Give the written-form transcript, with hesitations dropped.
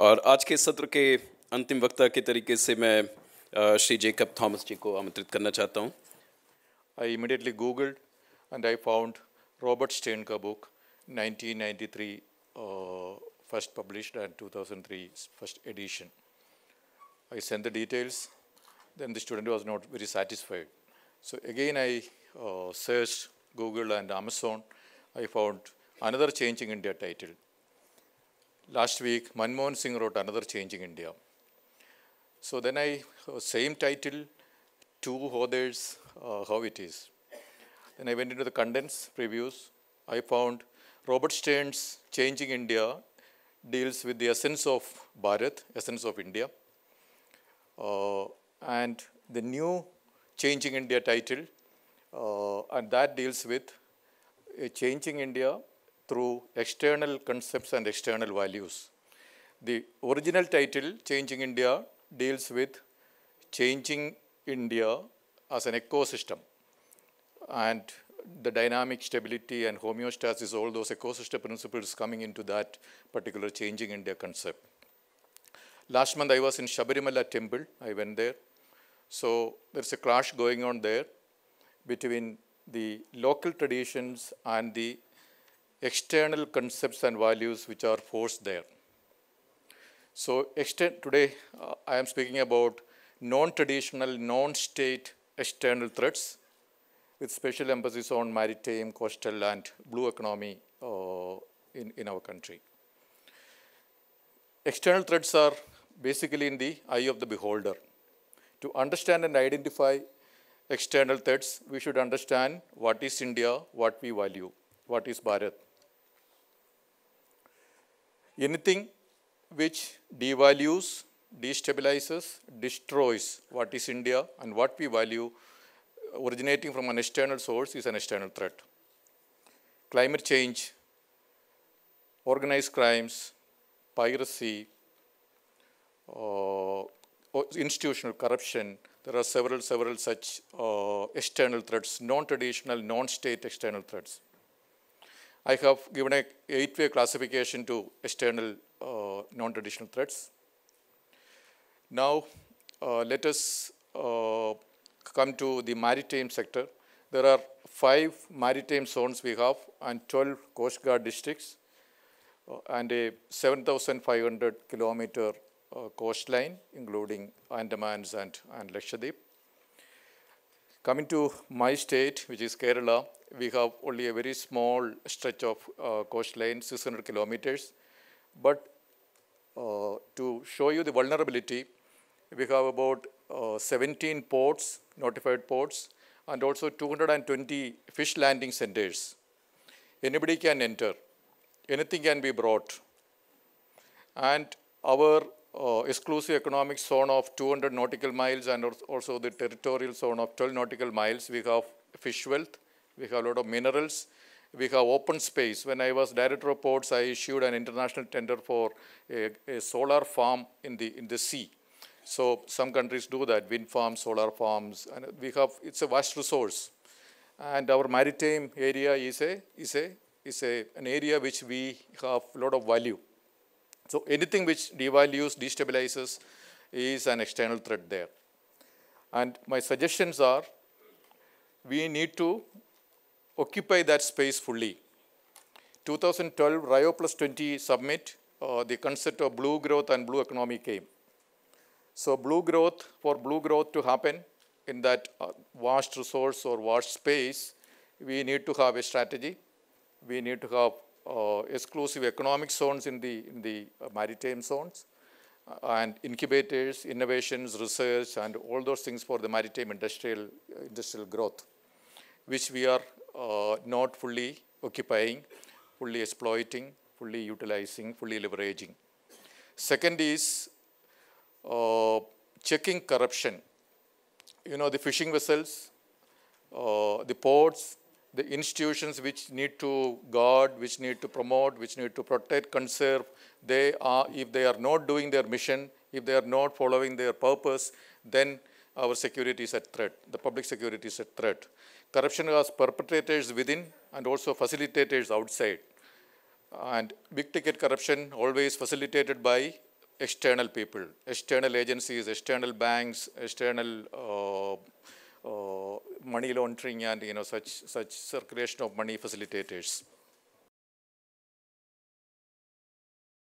और आज के सत्र के अंतिम वक्ता के तरीके से मैं श्री जेकब थॉमस जी को आमंत्रित करना चाहता हूँ। I immediately Googled and I found Robert Steenka book, 1993 first published and 2003 first edition. I sent the details, then the student was not very satisfied. So again I searched Google and Amazon. I found another Changing India title. Last week Manmohan Singh wrote another Changing India. So then I, same title, two authors, how it is. Then I went into the condensed previews. I found Robert Stern's Changing India deals with the essence of Bharat, essence of India. And the new Changing India title, and that deals with changing India through external concepts and external values. The original title, Changing India, deals with changing India as an ecosystem and the dynamic stability and homeostasis, all those ecosystem principles coming into that particular Changing India concept. Last month I was in Shabarimala temple, I went there. So there's a clash going on there between the local traditions and the external concepts and values which are forced there. So today I am speaking about non-traditional, non-state external threats with special emphasis on maritime, coastal and blue economy in our country. External threats are basically in the eye of the beholder. To understand and identify external threats, we should understand what is India, what we value, what is Bharat. Anything which devalues, destabilizes, destroys what is India and what we value originating from an external source is an external threat. Climate change, organized crimes, piracy, institutional corruption, there are several such external threats, non-traditional, non-state external threats. I have given a 8-way classification to external non-traditional threats. Now, let us come to the maritime sector. There are 5 maritime zones we have and 12 Coast Guard districts and a 7,500 kilometer coastline, including Andamans and Lakshadweep. Coming to my state, which is Kerala, we have only a very small stretch of coastline, 600 kilometers. But to show you the vulnerability, we have about 17 ports, notified ports, and also 220 fish landing centers. Anybody can enter, anything can be brought. And our exclusive economic zone of 200 nautical miles and also the territorial zone of 12 nautical miles, we have fish wealth, we have a lot of minerals, we have open space. When I was director of ports, I issued an international tender for a solar farm in the sea. So some countries do that, wind farms, solar farms, and it's a vast resource. And our maritime area is an area which we have a lot of value. So anything which devalues, destabilizes is an external threat there. And my suggestions are, we need to occupy that space fully. 2012 Rio Plus 20 summit, the concept of blue growth and blue economy came. So for blue growth to happen in that vast resource or vast space, we need to have a strategy. We need to have exclusive economic zones in the maritime zones and incubators, innovations, research, and all those things for the maritime industrial growth, which we are not fully occupying, fully exploiting, fully utilizing, fully leveraging. Second is checking corruption. You know, the fishing vessels, the ports, the institutions which need to guard, which need to promote, which need to protect, conserve, if they are not doing their mission, if they are not following their purpose, then our security is at threat, the public security is at threat. Corruption has perpetrators within and also facilitators outside. And big ticket corruption always facilitated by external people, external agencies, external banks, external money laundering and such circulation of money facilitators.